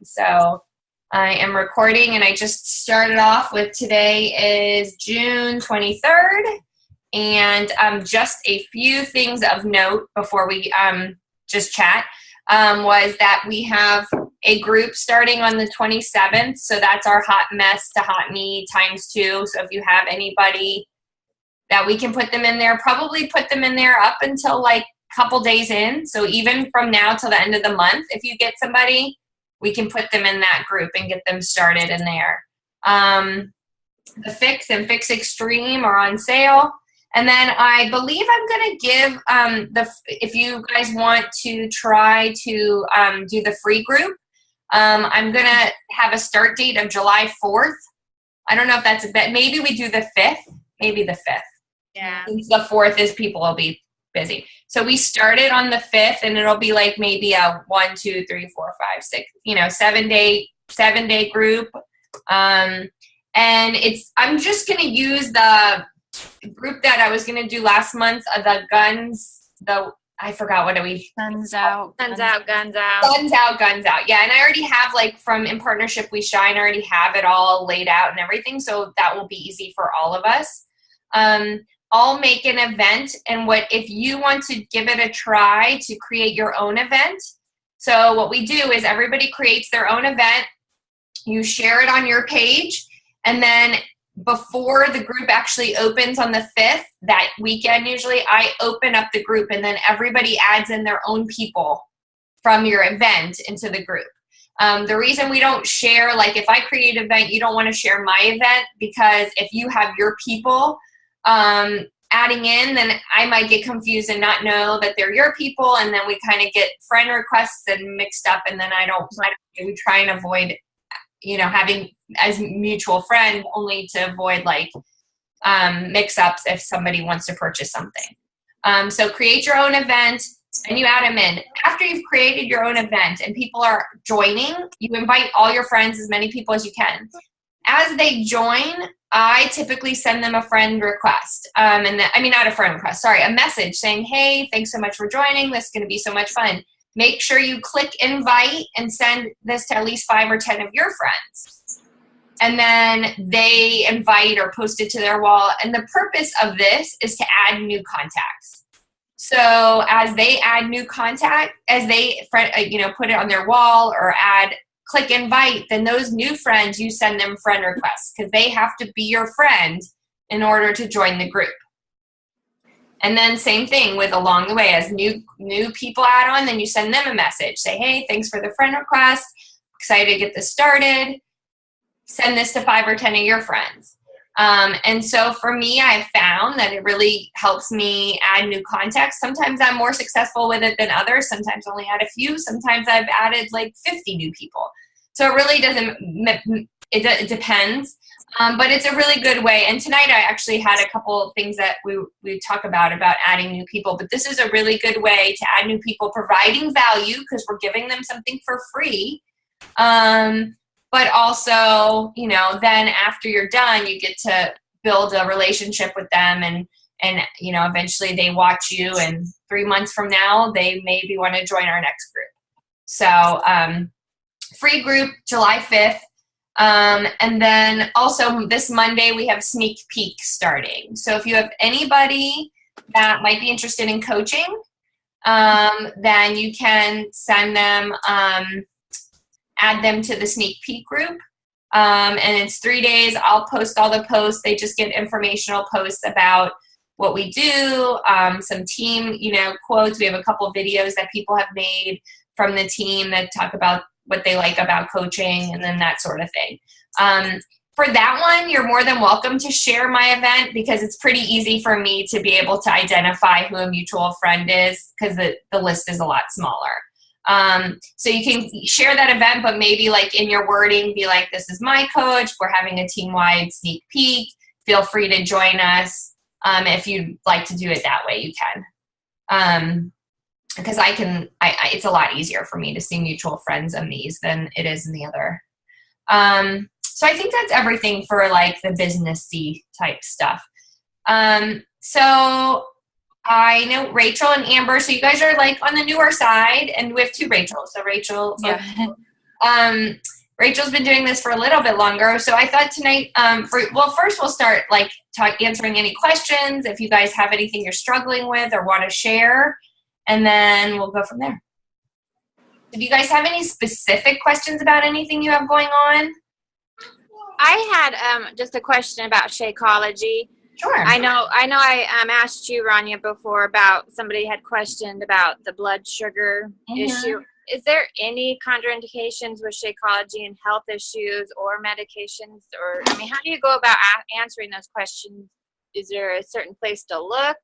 So I am recording, and I just started off with today is June 23rd, and just a few things of note before we just chat was that we have a group starting on the 27th, so that's our hot mess to hot me times 2. So if you have anybody that we can put them in there, probably put them in there up until like a couple days in. So even from now till the end of the month, if you get somebody, we can put them in that group and get them started in there. The Fix and Fix Extreme are on sale. And then I believe I'm going to give, if you guys want to try to do the free group, I'm going to have a start date of July 4th. I don't know if that's a bit, maybe we do the 5th, maybe the 5th. Yeah. Since the 4th is people will be busy. So we started on the 5th, and it'll be like maybe a 1, 2, 3, 4, 5, 6, 7-day group. And I'm just going to use the group that I was going to do last month, I forgot what Guns out. Guns out. Yeah. And I already have, like, from In Partnership We Shine, I already have it all laid out and everything. So that will be easy for all of us. I'll make an event, and if you want to give it a try to create your own event. So what we do is everybody creates their own event. You share it on your page, and then before the group actually opens on the 5th, that weekend usually, I open up the group, and then everybody adds in their own people from your event into the group. The reason we don't share, like if I create an event, you don't want to share my event, because if you have your people adding in, then I might get confused and not know that they're your people, and then we kind of get friend requests and mixed up, and then we try and avoid, having as mutual friend, only to avoid like mix-ups if somebody wants to purchase something. So create your own event, and you add them in. After you've created your own event and people are joining, you invite all your friends, as many people as you can. As they join, I typically send them a friend request. Not a friend request, sorry, a message saying, hey, thanks so much for joining. This is going to be so much fun. Make sure you click invite and send this to at least 5 or 10 of your friends. And then they invite or post it to their wall. And the purpose of this is to add new contacts. So as they add new contact, as they put it on their wall or click invite, then those new friends, you send them friend requests, because they have to be your friend in order to join the group. And then same thing with along the way, as new people add on, then you send them a message. Say, hey, thanks for the friend request. Excited to get this started. Send this to 5 or 10 of your friends. And so for me, I've found that it really helps me add new contacts. Sometimes I'm more successful with it than others. Sometimes I only add a few. Sometimes I've added like 50 new people. So it really it depends. But it's a really good way. And tonight I actually had a couple of things that we talk about adding new people. But this is a really good way to add new people, providing value, because we're giving them something for free. But also, then after you're done, you get to build a relationship with them, and eventually they watch you, and 3 months from now, they maybe want to join our next group. So free group, July 5th. And then also this Monday, we have sneak peek starting. So if you have anybody that might be interested in coaching, then you can send them, add them to the sneak peek group. And it's 3 days. I'll post all the posts. They just get informational posts about what we do, some team, quotes. We have a couple videos that people have made from the team that talk about what they like about coaching, and then that sort of thing. For that one, you're more than welcome to share my event, because it's pretty easy for me to be able to identify who a mutual friend is, because the list is a lot smaller. So you can share that event, but maybe like in your wording, be like, this is my coach. We're having a team-wide sneak peek. Feel free to join us. If you'd like to do it that way, you can. Because it's a lot easier for me to see mutual friends in these than it is in the other. So I think that's everything for like the businessy type stuff. So I know Rachel and Amber, so you guys are like on the newer side, and we have 2 Rachels. So Rachel, yeah. Rachel's been doing this for a little bit longer, so I thought tonight, first we'll start like answering any questions if you guys have anything you're struggling with or want to share, and then we'll go from there. Do you guys have any specific questions about anything you have going on? I had just a question about Shakeology. Sure. I know I asked you, Rania, before about somebody had questioned about the blood sugar issue. Is there any contraindications with Shakeology and health issues or medications? Or, I mean, how do you go about answering those questions? Is there a certain place to look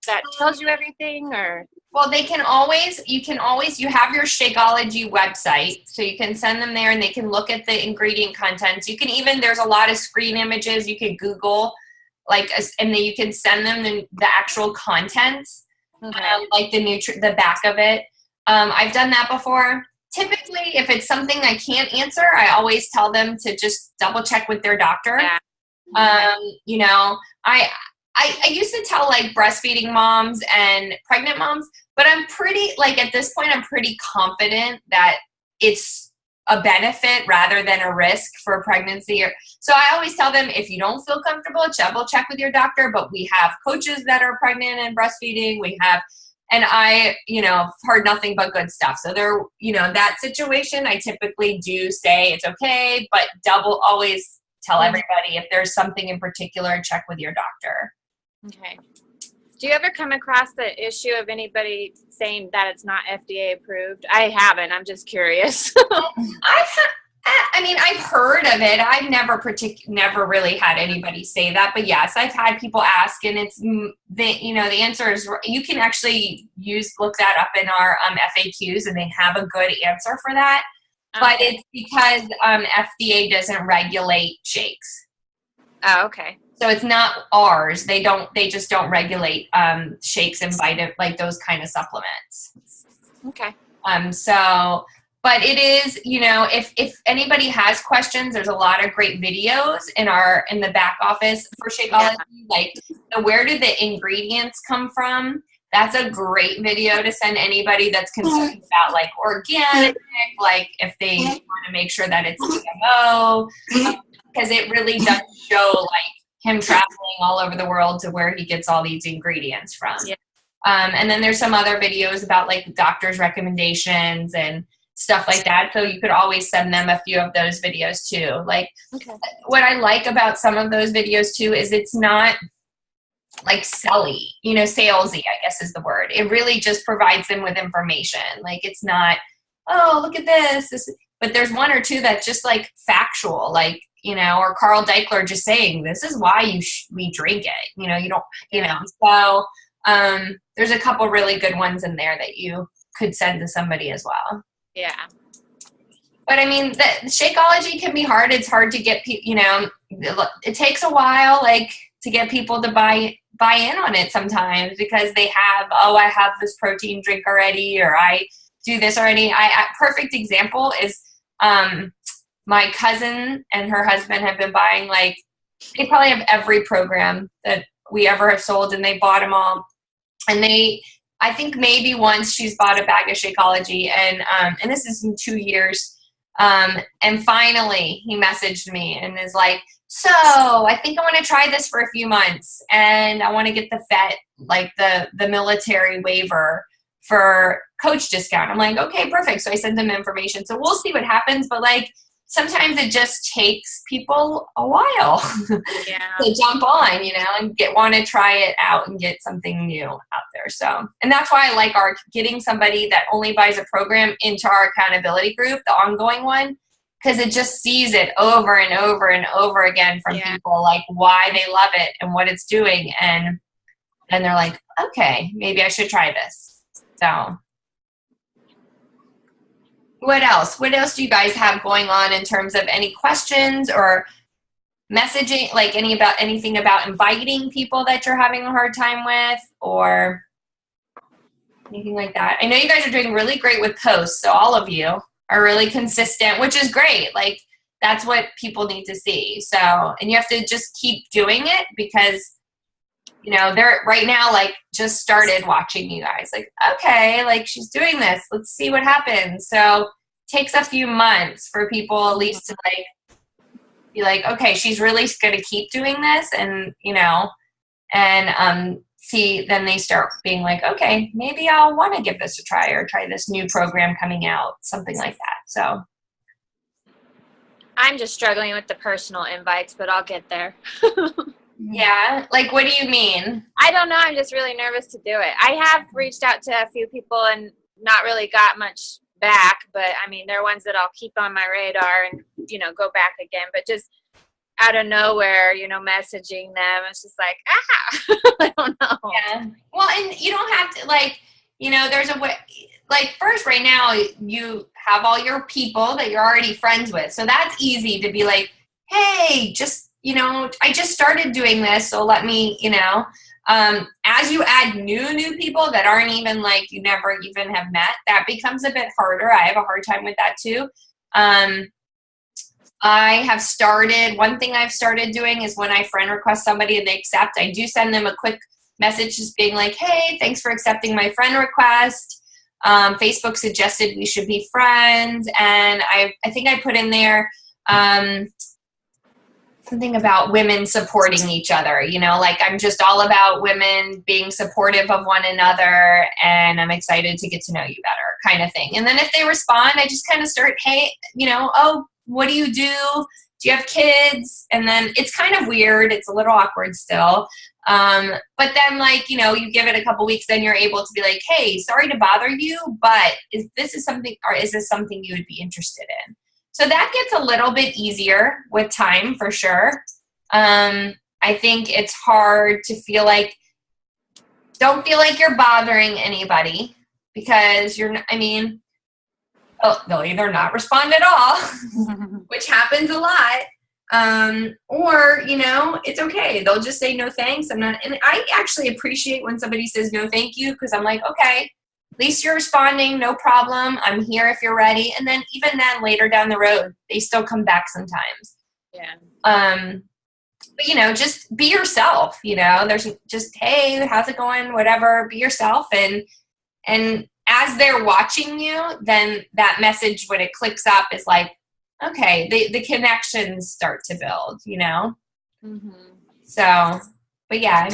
that tells you everything, or? Well, you have your Shakeology website, so you can send them there and they can look at the ingredient contents. You can even, there's a lot of screen images you can Google, and then you can send them the actual contents, like the back of it. I've done that before. Typically, if it's something I can't answer, I always tell them to just double check with their doctor. Yeah. You know, I used to tell like breastfeeding moms and pregnant moms, but I'm pretty, like at this point, I'm pretty confident that it's a benefit rather than a risk for pregnancy. So I always tell them, if you don't feel comfortable, double check with your doctor, but we have coaches that are pregnant and breastfeeding. And I, heard nothing but good stuff. So that situation, I typically do say it's okay, but always tell everybody if there's something in particular, check with your doctor. Okay. Do you ever come across the issue of anybody saying that it's not FDA approved? I haven't. I'm just curious. I've heard of it. I've never really had anybody say that, but yes, I've had people ask, and it's the answer is, you can actually look that up in our FAQs, and they have a good answer for that. Okay. But it's because FDA doesn't regulate shakes. Oh, okay. So it's not ours. They just don't regulate shakes and like those kind of supplements. Okay. But it is, if anybody has questions, there's a lot of great videos in the back office for Shakeology. Yeah. Like, where do the ingredients come from? That's a great video to send anybody that's concerned about like organic, like if they want to make sure that it's GMO, because it really does show like him traveling all over the world to where he gets all these ingredients from. Yeah. And then there's some other videos about like doctor's recommendations and stuff like that. So you could always send them a few of those videos too. Like, what I like about some of those videos too is it's not like salesy, I guess is the word. It really just provides them with information. Like, it's not, oh, look at this. But there's one or two that's just like factual, like, or Carl Deichler just saying, this is why we drink it. You don't, so there's a couple really good ones in there that you could send to somebody as well. Yeah. But I mean, the Shakeology can be hard. It's hard to get people, it takes a while, like, to get people to buy in on it sometimes, because they have, I have this protein drink already, or I do this already. Perfect example is my cousin and her husband have been buying, like, they probably have every program that we ever have sold, and they bought them all. And I think maybe once she's bought a bag of Shakeology, and this is in 2 years. And finally he messaged me and is like, so I think I want to try this for a few months, and I want to get the FET, like the military waiver for coach discount. I'm like, okay, perfect. So I sent them information. So we'll see what happens. But like, sometimes it just takes people a while to jump on, and want to try it out and get something new out there. So, and that's why I like getting somebody that only buys a program into our accountability group, the ongoing one, because it just sees it over and over and over again from people, like why they love it and what it's doing. And they're like, okay, maybe I should try this. So what else do you guys have going on in terms of any questions or messaging, like anything about inviting people that you're having a hard time with, or anything like that? I know you guys are doing really great with posts, so all of you are really consistent, which is great. Like, that's what people need to see. So, and you have to just keep doing it, because they're right now, like, just started watching you guys, like, okay, like, she's doing this, let's see what happens. So takes a few months for people at least to like be like, okay, she's really going to keep doing this, and see, then they start being like, okay, maybe I'll want to give this a try or try this new program coming out, something like that. So I'm just struggling with the personal invites, but I'll get there. yeah, like what do you mean? I don't know. I'm just really nervous to do it. I have reached out to a few people and not really got much back, but I mean, they're ones that I'll keep on my radar and, go back again, but just out of nowhere, messaging them. It's just like, I don't know. Yeah. Well, and you don't have to there's a way, like first right now you have all your people that you're already friends with. So that's easy to be like, hey, just, I just started doing this. So let me, as you add new people that aren't even like, you never even have met, that becomes a bit harder. I have a hard time with that too. One thing I've started doing is when I friend request somebody and they accept, I do send them a quick message just being like, hey, thanks for accepting my friend request. Facebook suggested we should be friends. And I think I put in there something about women supporting each other, like I'm just all about women being supportive of one another, and I'm excited to get to know you better kind of thing. And then if they respond, I just kind of start, hey, oh, what do you do? Do you have kids? And then it's kind of weird. It's a little awkward still. But then like, you give it a couple weeks, then you're able to be like, hey, sorry to bother you, but is this something you would be interested in? So that gets a little bit easier with time for sure. I think it's hard to don't feel like you're bothering anybody, because they'll either not respond at all, which happens a lot, or, it's okay. They'll just say no thanks. And I actually appreciate when somebody says no thank you, because I'm like, okay, at least you're responding, no problem. I'm here if you're ready. And then even then later down the road, they still come back sometimes. Yeah. But, just be yourself, there's just, hey, how's it going? Whatever, be yourself. And as they're watching you, then that message, when it clicks up, is like, okay, the connections start to build, Mm-hmm. So, but yeah,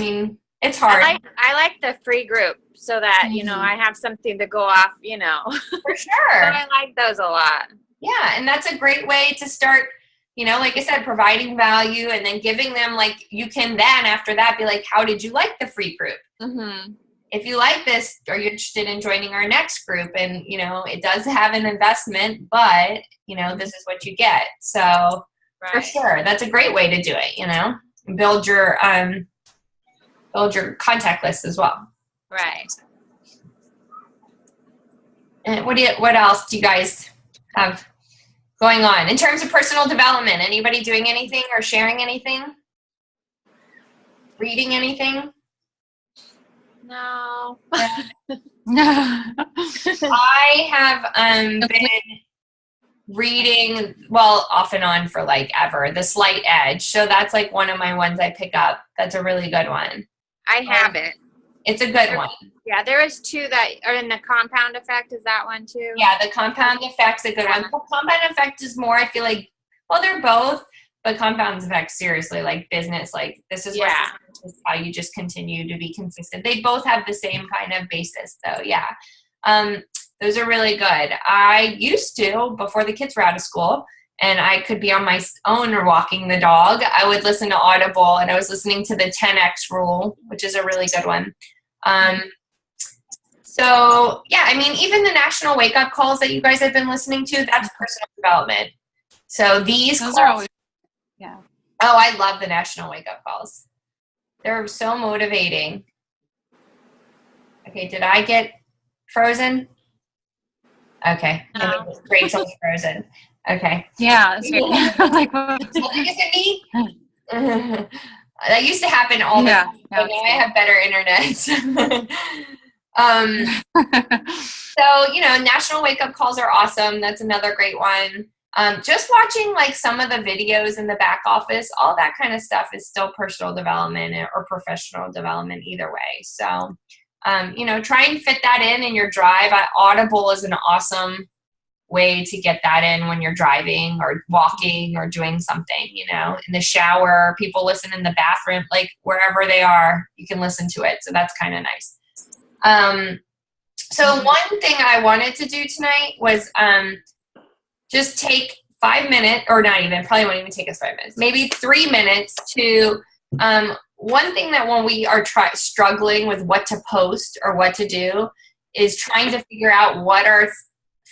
it's hard. I like the free group, so that, I have something to go off, For sure. So I like those a lot. Yeah, and that's a great way to start, like I said, providing value, and then giving them, like, you can then after that be like, how did you like the free group? Mm-hmm. If you like this, are you interested in joining our next group? And, it does have an investment, but, this is what you get. So right. For sure, that's a great way to do it, build your contact list as well. Right. And what else do you guys have going on in terms of personal development? Anybody doing anything or sharing anything? Reading anything? No. I have been reading, well, off and on for like ever, The Slight Edge. So that's like one of my ones I pick up. That's a really good one. I have it. It's a good one. Yeah, there is two that are in the Compound Effect. Is that one too? Yeah, the Compound Effect's a good one. The Compound Effect is more, I feel like, well, they're both, but Compound Effect, seriously, like business, like this is how you just continue to be consistent. They both have the same kind of basis, though. Yeah. Those are really good. I used to, before the kids were out of school, and I could be on my own or walking the dog, I would listen to Audible, and I was listening to the 10X Rule, which is a really good one. So, yeah, even the National Wake Up Calls that you guys have been listening to, that's personal development. So those calls, are always, yeah. Oh, I love the National Wake Up Calls. They're so motivating. Okay, did I get frozen? Okay. No. Rachel's frozen. Okay. Yeah. That's right. Like, what? Is it me? That used to happen all the time, but now I have better internet. So, National Wake Up Calls are awesome. That's another great one. Just watching like some of the videos in the back office, all that kind of stuff is still personal development or professional development either way. So, try and fit that in your drive. Audible is an awesome way to get that in when you're driving or walking or doing something, you know, in the shower. People listen in the bathroom, like wherever they are, you can listen to it. So that's kind of nice. So one thing I wanted to do tonight was just take 5 minutes, or not even, probably won't even take us 5 minutes, maybe 3 minutes to, one thing that when we are struggling with what to post or what to do is trying to figure out what are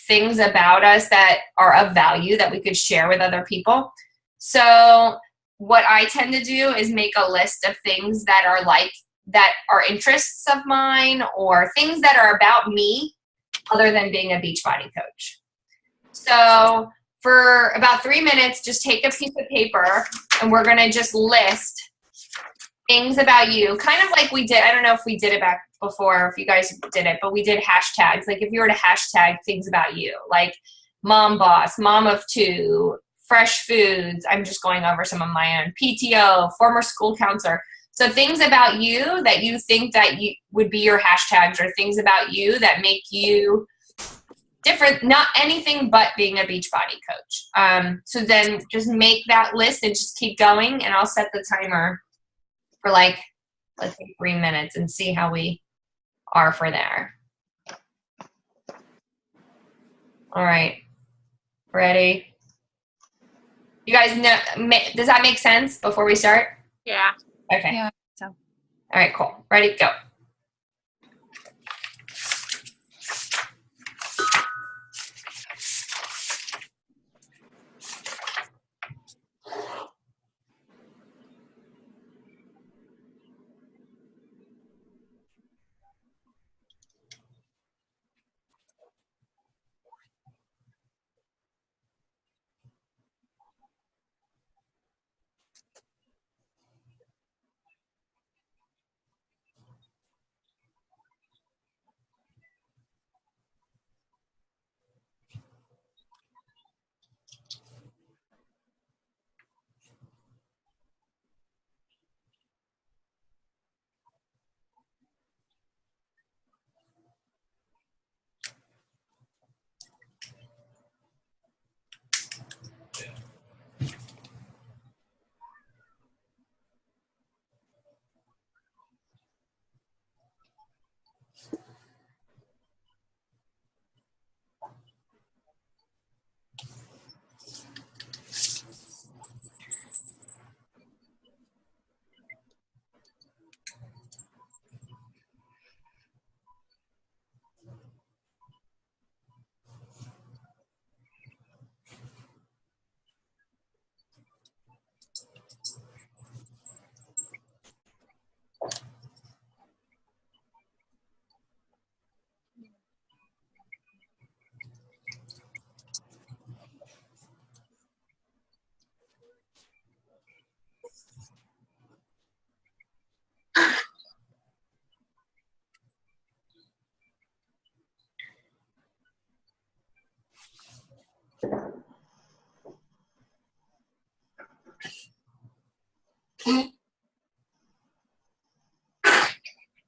things about us that are of value that we could share with other people. So what I tend to do is make a list of things that are like, that are interests of mine or things that are about me other than being a Beachbody coach. So for about 3 minutes, just take a piece of paper and we're going to just list things about you, kind of like we did. I don't know if we did it back before, if you guys did it, but we did hashtags. Like if you were to hashtag things about you, like mom boss, mom of two, fresh foods. I'm just going over some of my own. PTO, former school counselor. So things about you that you think that you would be your hashtags, or things about you that make you different, not anything but being a Beachbody coach. So then just make that list and just keep going, and I'll set the timer for like, let's say 3 minutes and see how we are for there. All right. Ready? You guys know, does that make sense before we start? Yeah. Okay. Yeah. So. All right, cool. Ready, go.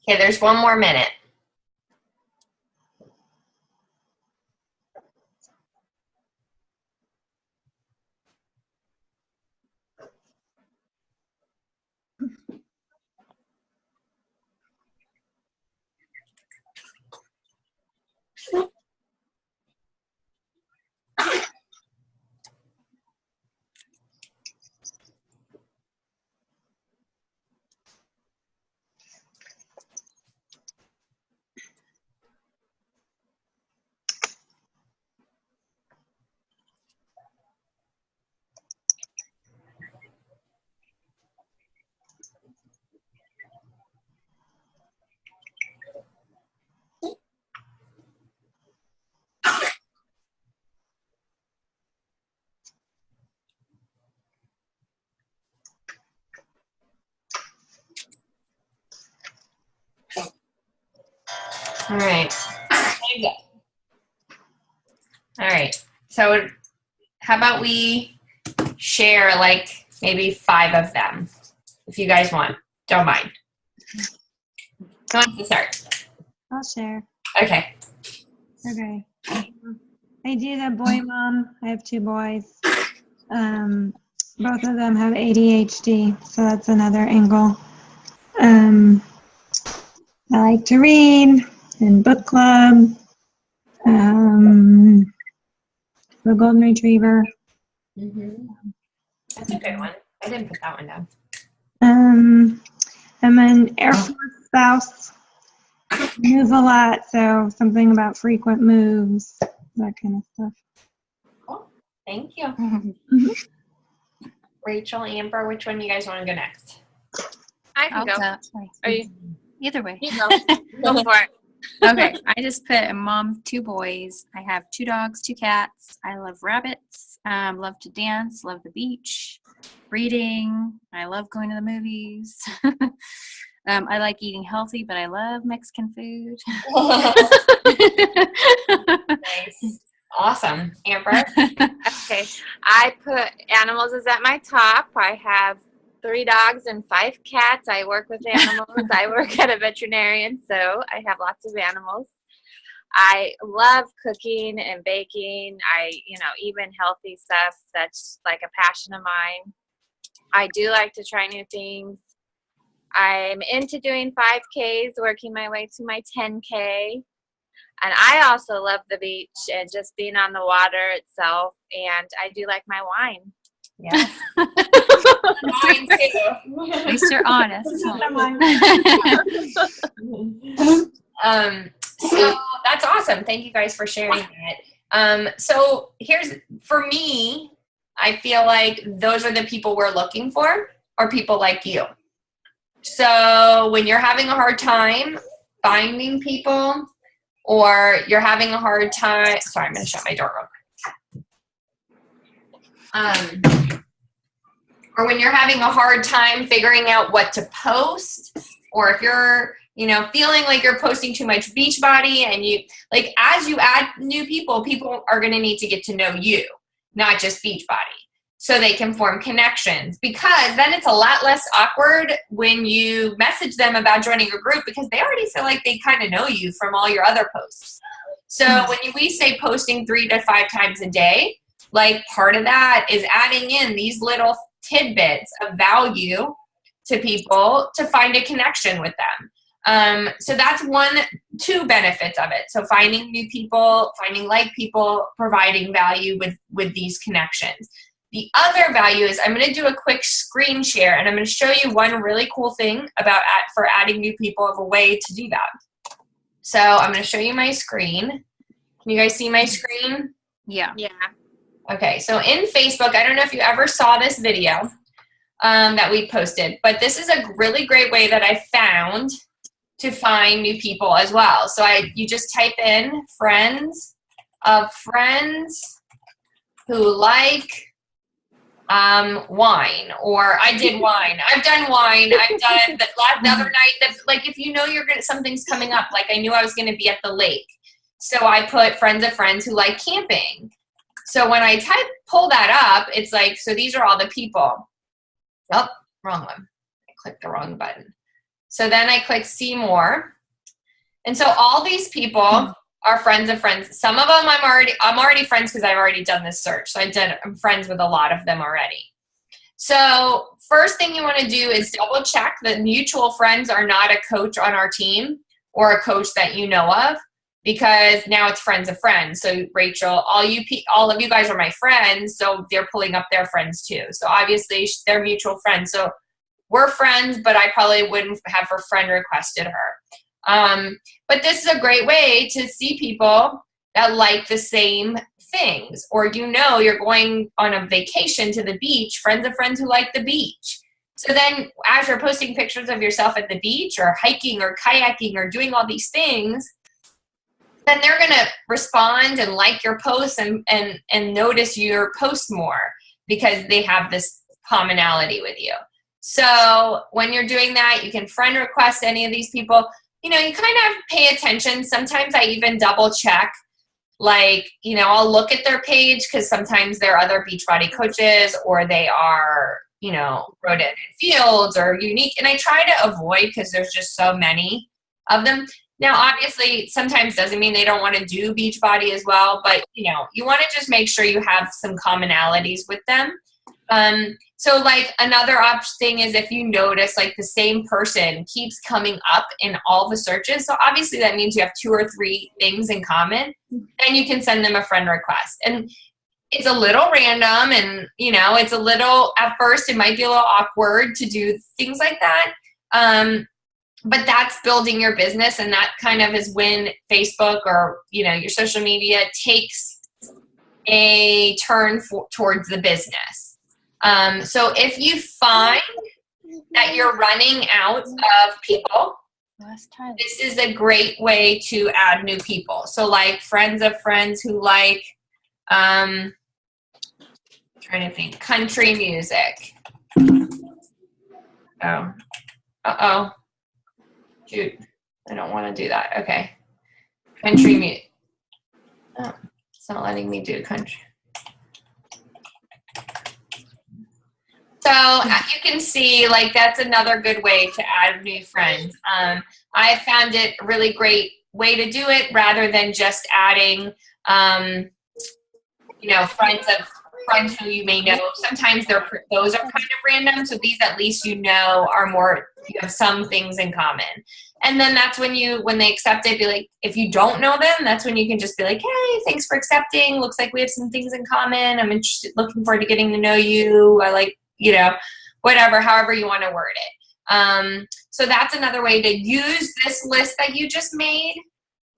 Okay, there's 1 more minute. All right. All right. So how about we share like maybe 5 of them, if you guys want. Don't mind. Who wants to start? I'll share. Okay. Okay. I do the boy mom. I have 2 boys. Both of them have ADHD, so that's another angle. I like to read and book club. The golden retriever. That's a good one. I didn't put that one down. I'm an Air Force spouse. Move a lot, so something about frequent moves, that kind of stuff. Cool. Thank you. Rachel, Amber, which one do you guys want to go next? I can go. Are you? Either way. You go. Go for it. Okay. I just put a mom of 2 boys. I have 2 dogs, 2 cats. I love rabbits. Love to dance. Love the beach. Reading. I love going to the movies. I like eating healthy, but I love Mexican food. Nice. Awesome. Amber? Okay. I put animals is at my top. I have 3 dogs and 5 cats. I work with animals. I work at a veterinarian, so I have lots of animals. I love cooking and baking. Even healthy stuff. That's like a passion of mine. I do like to try new things. I'm into doing 5Ks, working my way to my 10K. And I also love the beach and just being on the water itself. And I do like my wine. Yeah. Mine too. At least you're honest. So that's awesome. Thank you guys for sharing that. So for me, I feel like those are the people we're looking for, are people like you. So when you're having a hard time finding people, or you're having a hard time, sorry, I'm going to shut my door real quick. Or when you're having a hard time figuring out what to post, or if you're, feeling like you're posting too much Beachbody, and as you add new people are going to need to get to know you, not just Beachbody, so they can form connections, because then it's a lot less awkward when you message them about joining a group, because they already feel like they kind of know you from all your other posts. So when we say posting 3 to 5 times a day, part of that is adding in these little tidbits of value to people to find a connection with them. So that's 2 benefits of it. So finding new people, finding people, providing value with these connections. The other value is I'm going to do a quick screen share, and I'm going to show you one really cool thing for adding new people, of a way to do that. So I'm going to show you my screen. Can you guys see my screen? Yeah. Yeah. Okay, so in Facebook, I don't know if you ever saw this video that we posted, but this is a really great way that I found to find new people as well. So you just type in friends of friends who like wine, or I did wine. I've done wine. I've done the other night. If something's coming up, I knew I was going to be at the lake, so I put friends of friends who like camping. So when I pull that up, it's so these are all the people. Oh, wrong one. I clicked the wrong button. So then I click see more, and so all these people are friends of friends. Some of them I'm already friends, because I've already done this search. So I'm friends with a lot of them already. So first thing you want to do is double check that mutual friends are not a coach on our team, or a coach that you know of, because now it's friends of friends. So Rachel, all of you guys are my friends, so they're pulling up their friends too. So obviously they're mutual friends. So we're friends, but I probably wouldn't have her friend requested her. But this is a great way to see people that like the same things, or you're going on a vacation to the beach, friends of friends who like the beach. So then as you're posting pictures of yourself at the beach, or hiking or kayaking or doing all these things, then they're going to respond and like your posts and notice your posts more, because they have this commonality with you. So when you're doing that, you can friend request any of these people. You kind of pay attention. Sometimes I even double check, I'll look at their page, because sometimes they're other Beachbody coaches, or they are, Rodent and Fields or Unique. And I try to avoid, because there's just so many of them. Now, obviously, sometimes doesn't mean they don't want to do Beachbody as well, but, you know, you want to just make sure you have some commonalities with them. So like another thing is if you notice like the same person keeps coming up in all the searches. So obviously that means you have 2 or 3 things in common, then you can send them a friend request. And it's a little random and, you know, it's a little, at first it might be a little awkward to do things like that. But that's building your business, and that kind of is when Facebook or, you know, your social media takes a turn towards the business. So if you find that you're running out of people, this is a great way to add new people. So like friends of friends who like, trying to think, country music. Oh, uh-oh. Shoot, I don't want to do that. Okay. Country music. Oh, it's not letting me do country. So you can see, like, that's another good way to add new friends. I found it a really great way to do it rather than just adding, you know, friends who you may know. Sometimes those are kind of random. So these, at least, you know, are more, you have some things in common. And then that's when they accept it, be like, if you don't know them, that's when you can just be like, hey, thanks for accepting. Looks like we have some things in common. I'm interested, looking forward to getting to know you. I like, you know, whatever, however you want to word it. So that's another way to use this list that you just made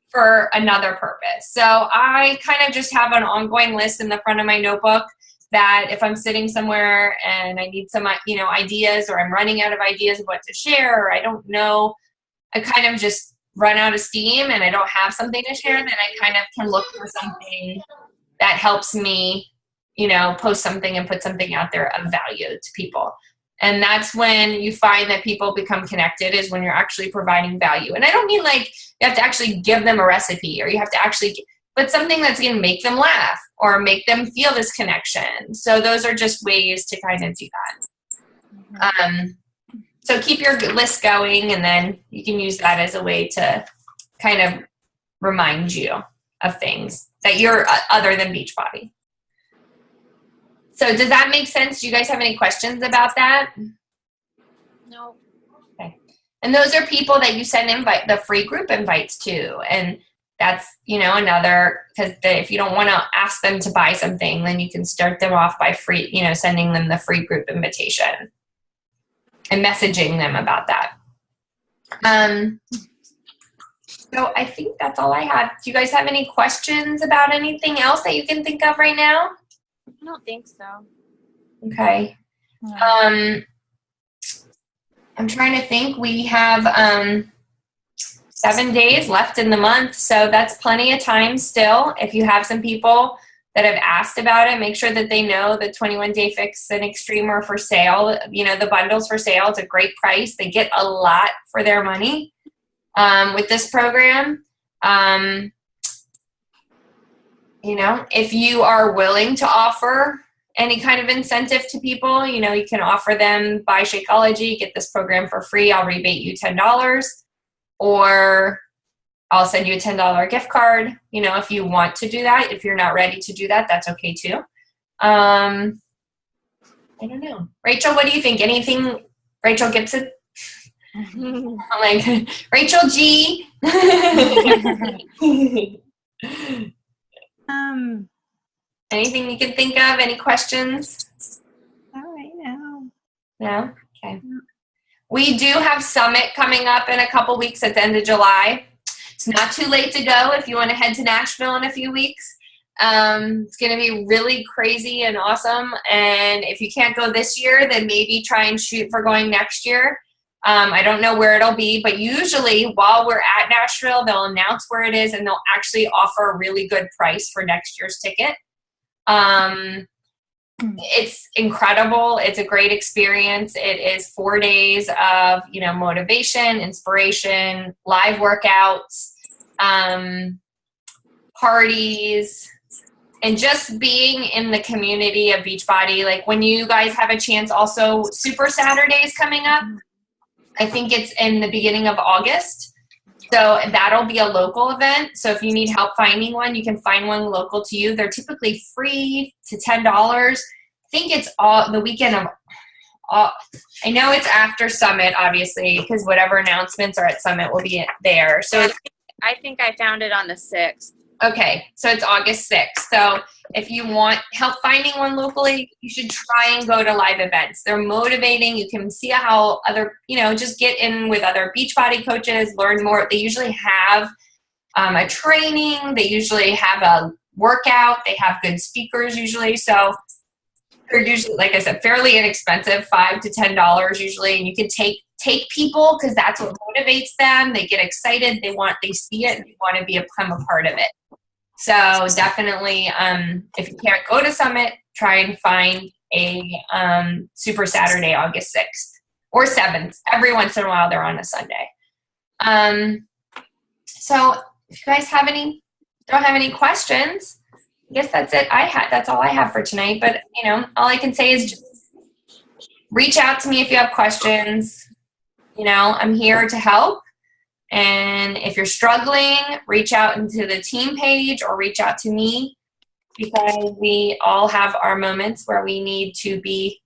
for another purpose. So I kind of just have an ongoing list in the front of my notebook that if I'm sitting somewhere and I need some, you know, ideas, or I'm running out of ideas of what to share, or I don't know, I kind of just run out of steam and I don't have something to share, then I kind of can look for something that helps me, you know, post something and put something out there of value to people. And that's when you find that people become connected, is when you're actually providing value. And I don't mean like you have to actually give them a recipe, or you have to actually, but something that's going to make them laugh or make them feel this connection. So those are just ways to kind of do that. So keep your list going, and then you can use that as a way to kind of remind you of things that you're other than Beachbody. So does that make sense? Do you guys have any questions about that? No. Okay. And those are people that you send the free group invites to. And that's, you know, another, because if you don't want to ask them to buy something, then you can start them off by free, you know, sending them the free group invitation and messaging them about that. So I think that's all I have. Do you guys have any questions about anything else that you can think of right now? I don't think so. Okay. I'm trying to think. We have 7 days left in the month, so that's plenty of time still. If you have some people that have asked about it, make sure that they know the 21-day fix and extreme are for sale. You know, the bundle's for sale. It's a great price. They get a lot for their money with this program. You know, if you are willing to offer any kind of incentive to people, you know, you can offer them, buy Shakeology, get this program for free. I'll rebate you $10, or I'll send you a $10 gift card. You know, if you want to do that. If you're not ready to do that, that's okay too. I don't know. Rachel, what do you think? Anything? Rachel gets it? I'm like, Rachel G. Anything you can think of? Any questions? Not right now. No? Okay. We do have Summit coming up in a couple weeks at the end of July. It's not too late to go if you want to head to Nashville in a few weeks. It's going to be really crazy and awesome. And if you can't go this year, then maybe try and shoot for going next year. I don't know where it'll be, but usually while we're at Nashville, they'll announce where it is, and they'll actually offer a really good price for next year's ticket. It's incredible. It's a great experience. It is 4 days of, you know, motivation, inspiration, live workouts, parties, and just being in the community of Beachbody. Like when you guys have a chance, also Super Saturdays coming up. I think it's in the beginning of August So that'll be a local event. So if you need help finding one, you can find one local to you. They're typically free to $10. I think it's all the weekend of I know it's after Summit, obviously, because whatever announcements are at Summit will be there. So I think I found it on the 6th. Okay, so it's August 6th. So if you want help finding one locally, you should try and go to live events. They're motivating. You can see how other, just get in with other Beachbody coaches, learn more. They usually have a training. They usually have a workout. They have good speakers usually. So they're usually, like I said, fairly inexpensive, $5 to $10 usually. And you can take people because that's what motivates them. They get excited. They see it and they want to become a part of it. So definitely, if you can't go to Summit, try and find a Super Saturday, August 6th or 7th. Every once in a while, they're on a Sunday. So if you guys don't have any questions, I guess that's it. That's all I have for tonight. But all I can say is just reach out to me if you have questions. I'm here to help. And if you're struggling, reach out into the team page or reach out to me, because we all have our moments where we need to be,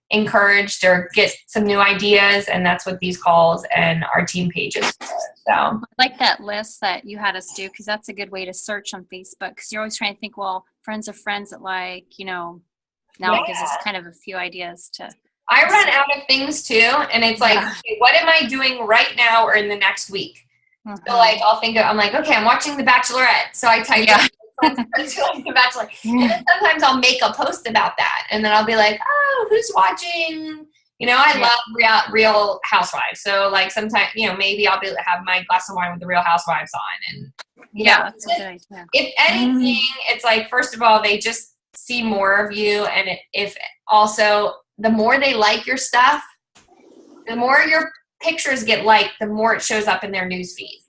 encouraged or get some new ideas. And that's what these calls and our team pages are. So I like that list that you had us do, because that's a good way to search on Facebook, because you're always trying to think, well, friends of friends that now it gives us kind of a few ideas to. I run out of things too, and it's like, okay, what am I doing right now or in the next week? So I'm like, okay, I'm watching The Bachelorette. So I type in The Bachelor. And then sometimes I'll make a post about that, and then I'll be like, oh, who's watching? I love Real Housewives. So like sometimes, maybe I'll have my glass of wine with the Real Housewives on, and that's a good idea. If anything, it's like, first of all, they just see more of you, and if also, the more they like your stuff, the more your pictures get liked, the more it shows up in their newsfeed.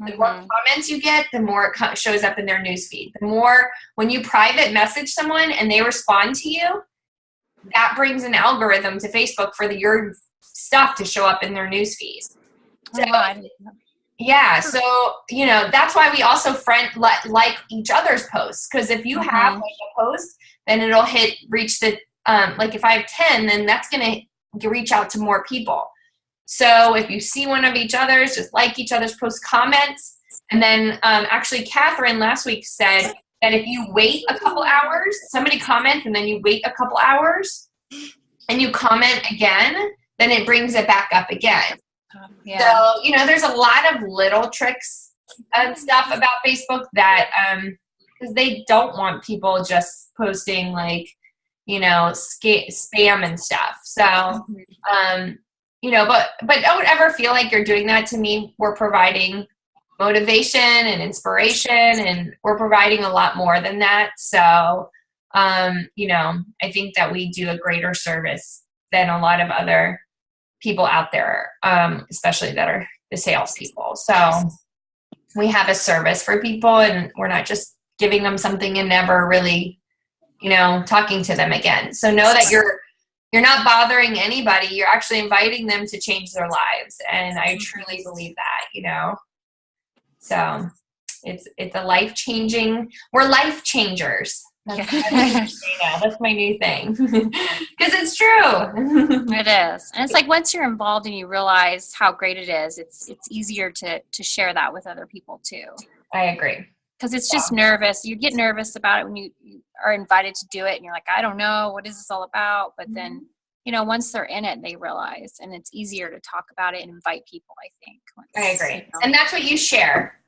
The more comments you get, the more it shows up in their newsfeed. The more, when you private message someone and they respond to you, that brings an algorithm to Facebook for your stuff to show up in their newsfeed. So, so that's why we also like each other's posts, because if you have like a post, then it'll reach the like if I have 10, then that's going to reach out to more people. So if you see one of each other's, just like each other's post, comments. And then actually Catherine last week said that if you wait a couple hours, somebody comments and then you wait a couple hours and you comment again, then it brings it back up again. So, there's a lot of little tricks and stuff about Facebook that, because they don't want people just posting like, spam and stuff. So, but don't ever feel like you're doing that. To me, we're providing motivation and inspiration, and we're providing a lot more than that. So, I think that we do a greater service than a lot of other people out there, especially that are the salespeople. So we have a service for people, and we're not just giving them something and never really talking to them again. So know that you're not bothering anybody. You're actually inviting them to change their lives. And I truly believe that, So it's a life-changing, we're life changers. That's my new thing. Because it's true. It is. And it's like, once you're involved and you realize how great it is, it's easier to share that with other people too. I agree. Because it's just nervous. You get nervous about it when you are invited to do it, and you're like, I don't know, what is this all about? But then, once they're in it, they realize, and it's easier to talk about it and invite people, I think. I agree. And that's what you share.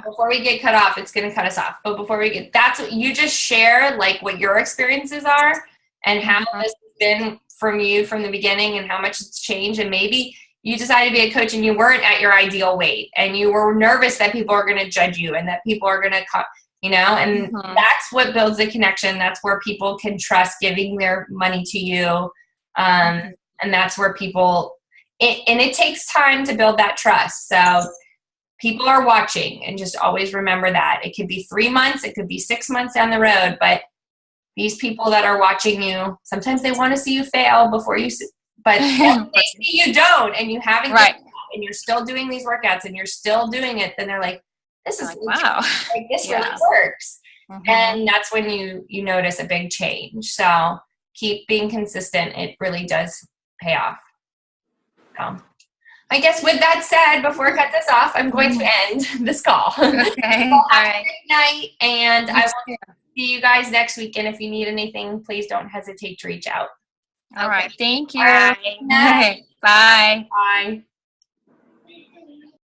Before we get cut off, it's going to cut us off. But before that's what you just share, like what your experiences are and how this has been from you from the beginning and how much it's changed. And maybe you decided to be a coach and you weren't at your ideal weight and you were nervous that people are going to judge you and that people are going to and that's what builds a connection. That's where people can trust giving their money to you. And that's where people, and it takes time to build that trust. So people are watching, and just always remember that. It could be 3 months, it could be 6 months down the road, but these people that are watching you, sometimes they want to see you fail before you, but they see you don't, and you haven't. Right. and you're still doing these workouts and you're still doing it, then they're like, this is Like, wow. like this Yeah. really works. Mhm. And that's when you notice a big change. So keep being consistent. It really does pay off. So I guess with that said, before I cut this off, I'm going to end this call. Okay. Well, All have a right. great night, and I will You see you guys next week. And if you need anything, please don't hesitate to reach out. All right. Thank you. All right. Bye. Bye.